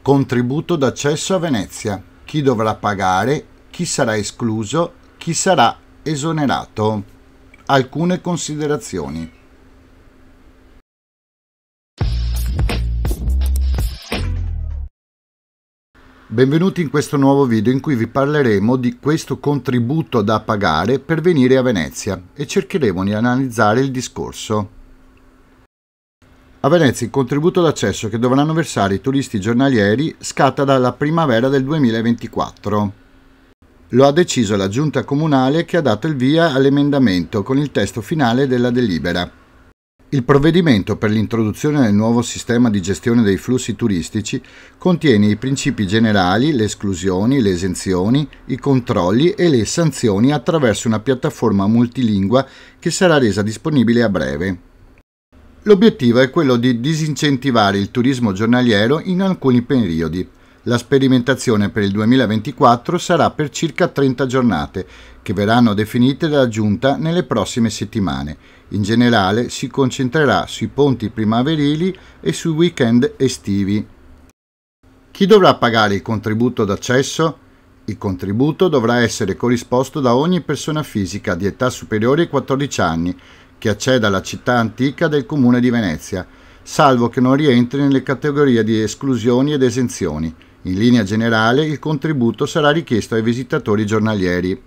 Contributo d'accesso a Venezia. Chi dovrà pagare? Chi sarà escluso? Chi sarà esonerato? Alcune considerazioni. Benvenuti in questo nuovo video in cui vi parleremo di questo contributo da pagare per venire a Venezia e cercheremo di analizzare il discorso. A Venezia il contributo d'accesso che dovranno versare i turisti giornalieri scatta dalla primavera del 2024. Lo ha deciso la Giunta Comunale che ha dato il via all'emendamento con il testo finale della delibera. Il provvedimento per l'introduzione del nuovo sistema di gestione dei flussi turistici contiene i principi generali, le esclusioni, le esenzioni, i controlli e le sanzioni attraverso una piattaforma multilingua che sarà resa disponibile a breve. L'obiettivo è quello di disincentivare il turismo giornaliero in alcuni periodi. La sperimentazione per il 2024 sarà per circa 30 giornate, che verranno definite dalla Giunta nelle prossime settimane. In generale si concentrerà sui ponti primaverili e sui weekend estivi. Chi dovrà pagare il contributo d'accesso? Il contributo dovrà essere corrisposto da ogni persona fisica di età superiore ai 14 anni che acceda alla città antica del Comune di Venezia, salvo che non rientri nelle categorie di esclusioni ed esenzioni. In linea generale, il contributo sarà richiesto ai visitatori giornalieri.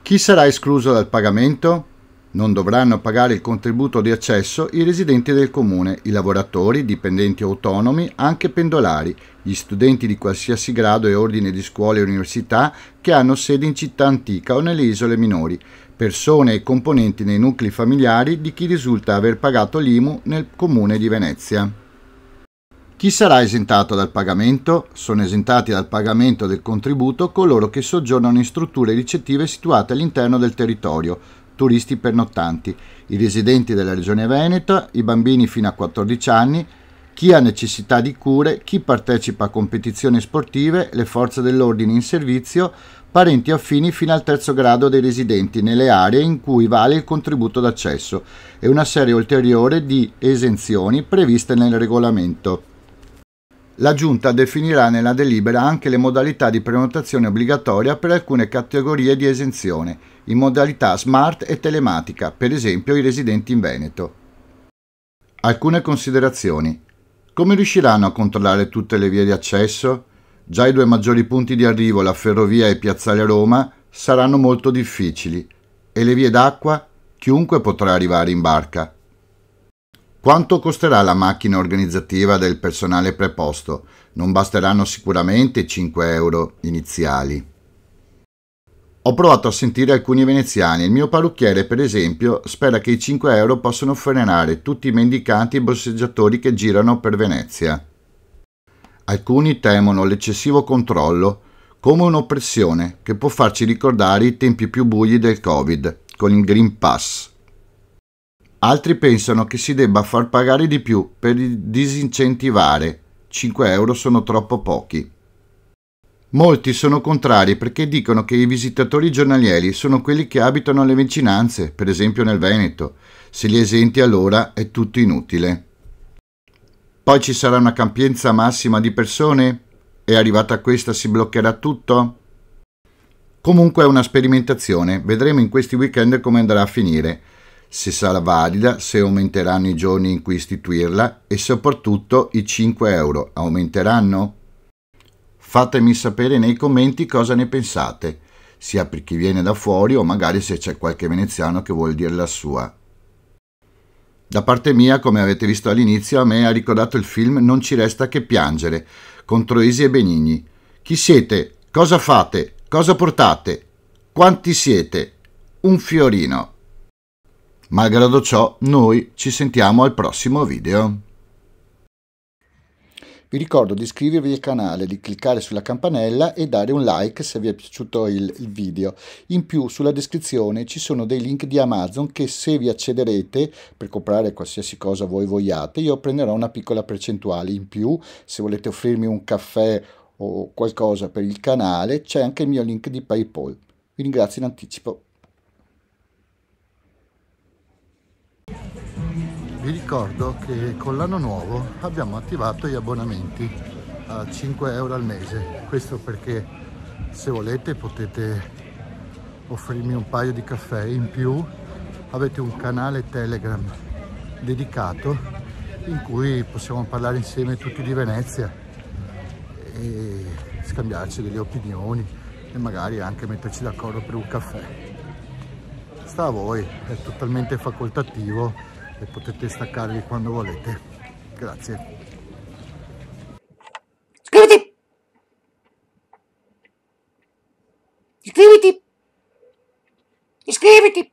Chi sarà escluso dal pagamento? Non dovranno pagare il contributo di accesso i residenti del Comune, i lavoratori, dipendenti autonomi, anche pendolari, gli studenti di qualsiasi grado e ordine di scuole e università che hanno sede in città antica o nelle isole minori, persone e componenti nei nuclei familiari di chi risulta aver pagato l'IMU nel Comune di Venezia. Chi sarà esentato dal pagamento? Sono esentati dal pagamento del contributo coloro che soggiornano in strutture ricettive situate all'interno del territorio, turisti pernottanti, i residenti della Regione Veneto, i bambini fino a 14 anni, chi ha necessità di cure, chi partecipa a competizioni sportive, le forze dell'ordine in servizio, parenti affini fino al terzo grado dei residenti nelle aree in cui vale il contributo d'accesso e una serie ulteriore di esenzioni previste nel regolamento. La Giunta definirà nella delibera anche le modalità di prenotazione obbligatoria per alcune categorie di esenzione, in modalità smart e telematica, per esempio i residenti in Veneto. Alcune considerazioni. Come riusciranno a controllare tutte le vie di accesso? Già i due maggiori punti di arrivo, la ferrovia e Piazzale Roma, saranno molto difficili. E le vie d'acqua? Chiunque potrà arrivare in barca. Quanto costerà la macchina organizzativa del personale preposto? Non basteranno sicuramente 5 euro iniziali. Ho provato a sentire alcuni veneziani. Il mio parrucchiere, per esempio, spera che i 5 euro possano frenare tutti i mendicanti e borseggiatori che girano per Venezia. Alcuni temono l'eccessivo controllo come un'oppressione che può farci ricordare i tempi più bui del Covid, con il Green Pass. Altri pensano che si debba far pagare di più per disincentivare. 5 euro sono troppo pochi. Molti sono contrari perché dicono che i visitatori giornalieri sono quelli che abitano alle vicinanze, per esempio nel Veneto. Se li esenti allora è tutto inutile. Poi ci sarà una capienza massima di persone? E arrivata a questa si bloccherà tutto? Comunque è una sperimentazione, vedremo in questi weekend come andrà a finire. Se sarà valida, se aumenteranno i giorni in cui istituirla e soprattutto i 5 euro aumenteranno? Fatemi sapere nei commenti cosa ne pensate, sia per chi viene da fuori o magari se c'è qualche veneziano che vuol dire la sua. Da parte mia, come avete visto all'inizio, a me ha ricordato il film Non ci resta che piangere, con Troisi e Benigni. Chi siete? Cosa fate? Cosa portate? Quanti siete? Un fiorino. Malgrado ciò, noi ci sentiamo al prossimo video. Vi ricordo di iscrivervi al canale, di cliccare sulla campanella e dare un like se vi è piaciuto il video. In più, sulla descrizione ci sono dei link di Amazon che se vi accederete per comprare qualsiasi cosa voi vogliate, io prenderò una piccola percentuale. In più, se volete offrirmi un caffè o qualcosa per il canale, c'è anche il mio link di PayPal. Vi ringrazio in anticipo. Vi ricordo che con l'anno nuovo abbiamo attivato gli abbonamenti a 5 euro al mese. Questo perché se volete potete offrirmi un paio di caffè in più. Avete un canale Telegram dedicato in cui possiamo parlare insieme tutti di Venezia e scambiarci delle opinioni e magari anche metterci d'accordo per un caffè. Sta a voi, è totalmente facoltativo e potete staccarvi quando volete. Grazie. Iscriviti! Iscriviti! Iscriviti!